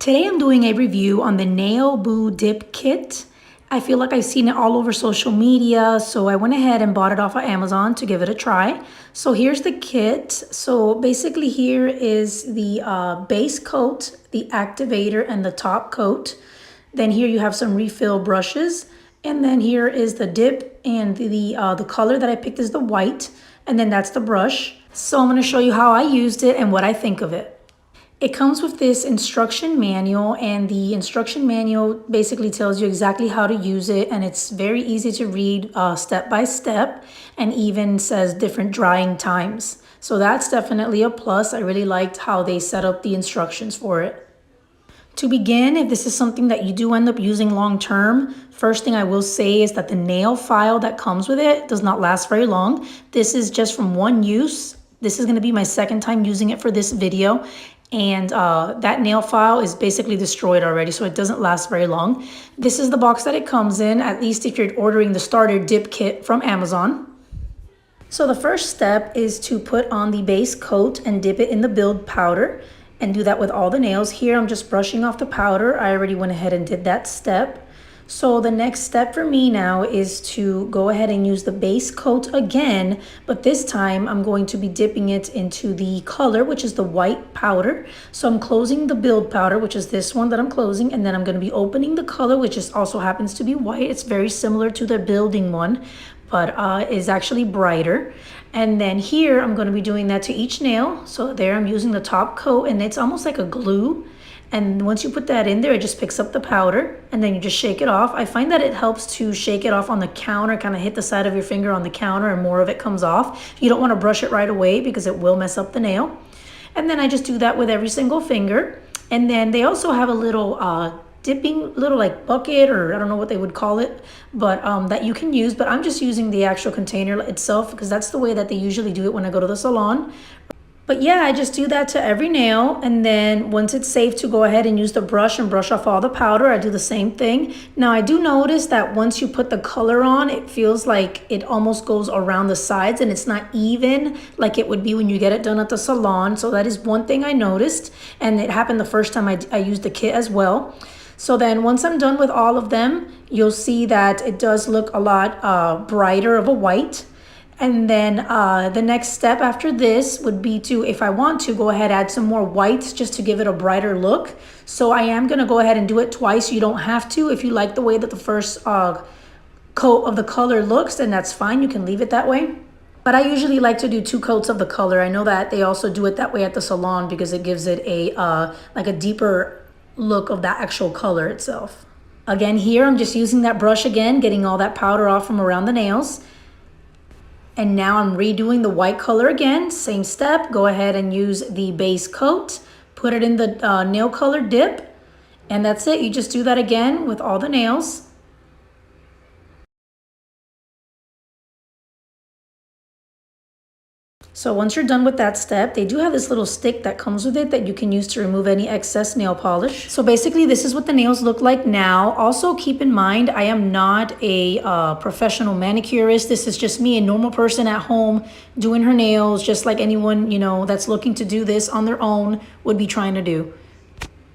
Today I'm doing a review on the nailboo dip kit. I feel like I've seen it all over social media, so I went ahead and bought it off of Amazon to give it a try. So here's the kit. So basically here is the base coat, the activator, and the top coat. Then here you have some refill brushes. And then here is the dip, and the color that I picked is the white. And then that's the brush. So I'm going to show you how I used it and what I think of it. It comes with this instruction manual, and the instruction manual basically tells you exactly how to use it, and it's very easy to read step by step, and even says different drying times. So that's definitely a plus. I really liked how they set up the instructions for it. To begin, if this is something that you do end up using long term, first thing I will say is that the nail file that comes with it does not last very long. This is just from one use. This is going to be my second time using it for this video. And that nail file is basically destroyed already, so it doesn't last very long. This is the box that it comes in, at least if you're ordering the starter dip kit from Amazon. So the first step is to put on the base coat and dip it in the build powder, and do that with all the nails. Here I'm just brushing off the powder. I already went ahead and did that step. So the next step for me now is to go ahead and use the base coat again, but this time I'm going to be dipping it into the color, which is the white powder. So I'm closing the build powder, which is this one that I'm closing, and then I'm going to be opening the color, which also happens to be white. It's very similar to the building one, but is actually brighter. And then here I'm going to be doing that to each nail. So there I'm using the top coat, and it's almost like a glue. And once you put that in there, it just picks up the powder, and then you just shake it off. I find that it helps to shake it off on the counter, kind of hit the side of your finger on the counter, and more of it comes off. You don't want to brush it right away because it will mess up the nail. And then I just do that with every single finger. And then they also have a little dipping little like bucket, or I don't know what they would call it, but that you can use. But I'm just using the actual container itself because that's the way that they usually do it when I go to the salon. But yeah, I just do that to every nail, and then once it's safe to go ahead and use the brush and brush off all the powder, I do the same thing. Now I do notice that once you put the color on, it feels like it almost goes around the sides, and it's not even like it would be when you get it done at the salon. So that is one thing I noticed, and it happened the first time I used the kit as well. So then once I'm done with all of them, you'll see that it does look a lot brighter of a white. And then the next step after this would be to, if I want to, go ahead add some more whites just to give it a brighter look. So I am going to go ahead and do it twice. You don't have to. If you like the way that the first coat of the color looks, then that's fine. You can leave it that way. But I usually like to do 2 coats of the color. I know that they also do it that way at the salon because it gives it a like a deeper look of that actual color itself. Again, here I'm just using that brush again, getting all that powder off from around the nails. And now I'm redoing the white color again. Same step. Go ahead and use the base coat. Put it in the nail color dip. And that's it. You just do that again with all the nails. So once you're done with that step, they do have this little stick that comes with it that you can use to remove any excess nail polish. So basically this is what the nails look like now. Also keep in mind, I am not a professional manicurist. This is just me, a normal person at home doing her nails, just like anyone, you know, that's looking to do this on their own would be trying to do.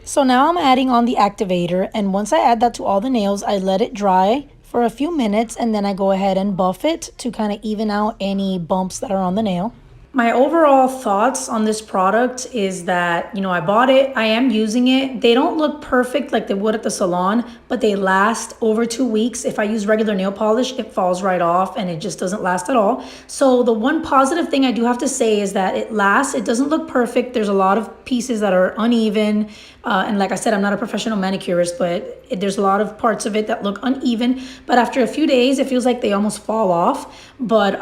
So now I'm adding on the activator, and once I add that to all the nails, I let it dry for a few minutes, and then I go ahead and buff it to kind of even out any bumps that are on the nail. My overall thoughts on this product is that, you know, I bought it, I am using it. They don't look perfect like they would at the salon, but they last over 2 weeks. If I use regular nail polish, it falls right off and it just doesn't last at all. So the one positive thing I do have to say is that it lasts. It doesn't look perfect. There's a lot of pieces that are uneven. And like I said, I'm not a professional manicurist, but there's a lot of parts of it that look uneven. But after a few days, it feels like they almost fall off. But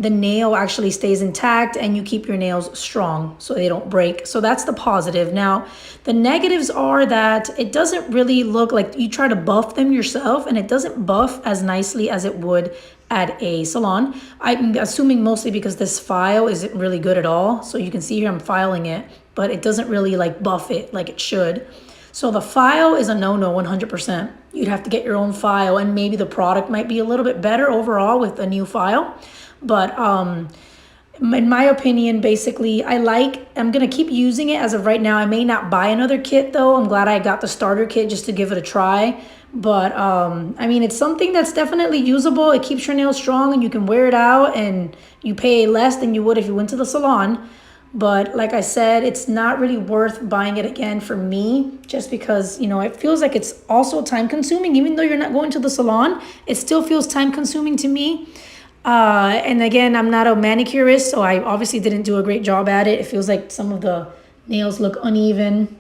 the nail actually stays intact, and you keep your nails strong so they don't break. So that's the positive. Now, the negatives are that it doesn't really look like you try to buff them yourself, and it doesn't buff as nicely as it would at a salon. I'm assuming mostly because this file isn't really good at all. So you can see here I'm filing it, but it doesn't really like buff it like it should. So the file is a no-no 100%. You'd have to get your own file, and maybe the product might be a little bit better overall with a new file. But In my opinion, basically, I'm going to keep using it as of right now. I may not buy another kit though. I'm glad I got the starter kit just to give it a try. But I mean, it's something that's definitely usable. It keeps your nails strong and you can wear it out and you pay less than you would if you went to the salon. But like I said, it's not really worth buying it again for me, just because, you know, it feels like it's also time consuming. Even though you're not going to the salon, it still feels time consuming to me. And again, I'm not a manicurist, so I obviously didn't do a great job at it. It feels like some of the nails look uneven.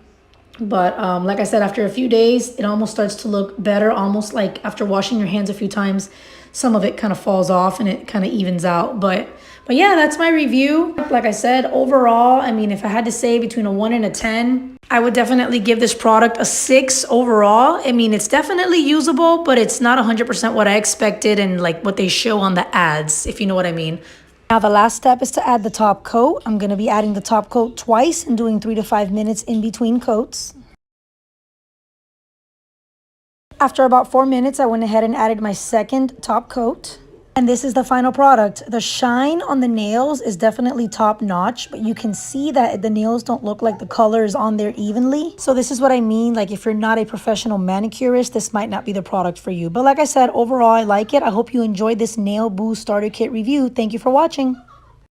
But like I said, after a few days, it almost starts to look better. Almost like after washing your hands a few times, some of it kind of falls off and it kind of evens out. But yeah, that's my review. Like I said, overall, I mean, if I had to say between a 1 and a 10, I would definitely give this product a 6 overall. I mean, it's definitely usable, but it's not 100% what I expected and like what they show on the ads, if you know what I mean. Now the last step is to add the top coat. I'm going to be adding the top coat twice and doing 3 to 5 minutes in between coats. After about 4 minutes, I went ahead and added my second top coat. And this is the final product. The shine on the nails is definitely top notch, but you can see that the nails don't look like the color is on there evenly. So this is what I mean. Like if you're not a professional manicurist, this might not be the product for you. But like I said, overall, I like it. I hope you enjoyed this Nail Boo Starter Kit review. Thank you for watching.